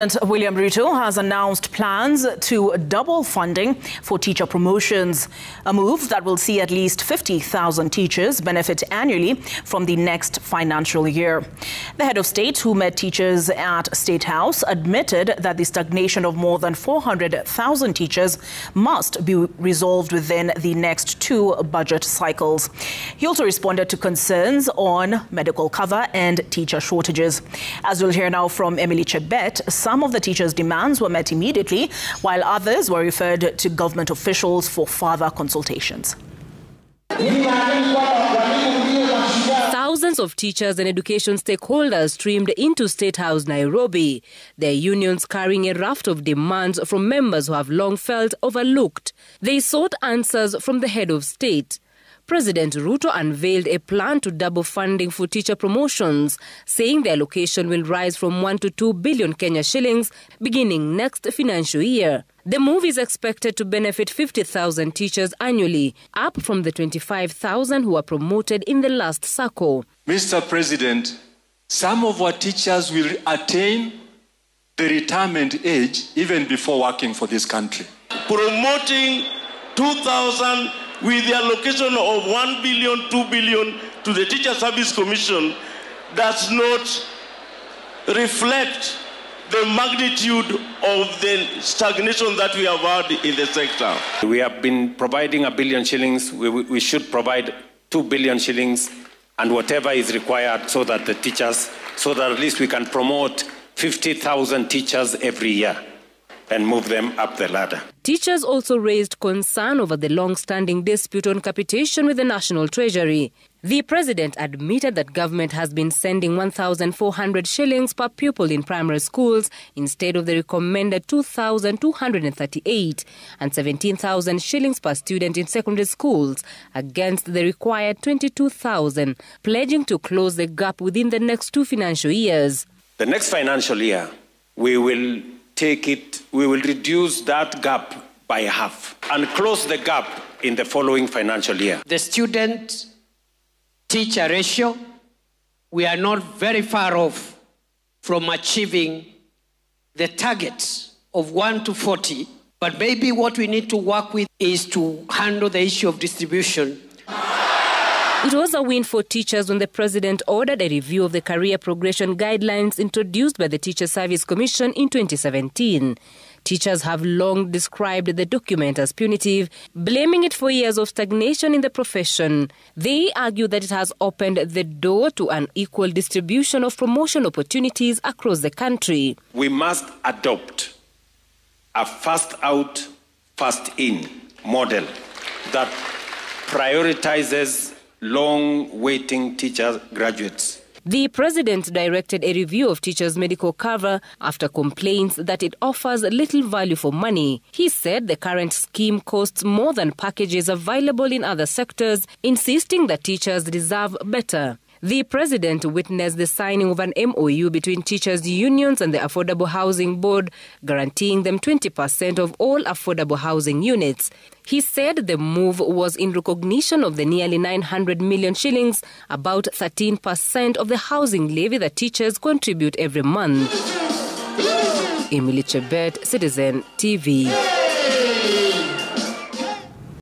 President William Ruto has announced plans to double funding for teacher promotions, a move that will see at least 50,000 teachers benefit annually from the next financial year. The head of state, who met teachers at State House, admitted that the stagnation of more than 400,000 teachers must be resolved within the next 2 budget cycles. He also responded to concerns on medical cover and teacher shortages. As we'll hear now from Emily Chebet, some of the teachers' demands were met immediately, while others were referred to government officials for further consultations. Thousands of teachers and education stakeholders streamed into State House, Nairobi, their unions carrying a raft of demands from members who have long felt overlooked. They sought answers from the head of state. President Ruto unveiled a plan to double funding for teacher promotions, saying the allocation will rise from 1 to 2 billion Kenya shillings beginning next financial year. The move is expected to benefit 50,000 teachers annually, up from the 25,000 who were promoted in the last cycle. Mr. President, some of our teachers will attain the retirement age even before working for this country. Promoting 2,000 with the allocation of 1 billion, 2 billion to the Teacher Service Commission does not reflect the magnitude of the stagnation that we have had in the sector. We have been providing 1 billion shillings. We should provide 2 billion shillings and whatever is required so that at least we can promote 50,000 teachers every year and move them up the ladder. Teachers also raised concern over the long-standing dispute on capitation with the National Treasury. The president admitted that government has been sending 1,400 shillings per pupil in primary schools instead of the recommended 2,238 and 17,000 shillings per student in secondary schools against the required 22,000, pledging to close the gap within the next 2 financial years. The next financial year, we will reduce that gap by half and close the gap in the following financial year. The student-teacher ratio, we are not very far off from achieving the target of 1 to 40, but maybe what we need to work with is to handle the issue of distribution. It was a win for teachers when the president ordered a review of the career progression guidelines introduced by the Teacher Service Commission in 2017. Teachers have long described the document as punitive, blaming it for years of stagnation in the profession. They argue that it has opened the door to an equal distribution of promotion opportunities across the country. We must adopt a first out, first in model that prioritizes long-waiting teacher graduates. The president directed a review of teachers' medical cover after complaints that it offers little value for money. He said the current scheme costs more than packages available in other sectors, insisting that teachers deserve better. The president witnessed the signing of an MOU between teachers' unions and the Affordable Housing Board, guaranteeing them 20% of all affordable housing units. He said the move was in recognition of the nearly 900 million shillings, about 13% of the housing levy that teachers contribute every month. Emily Chebet, Citizen TV.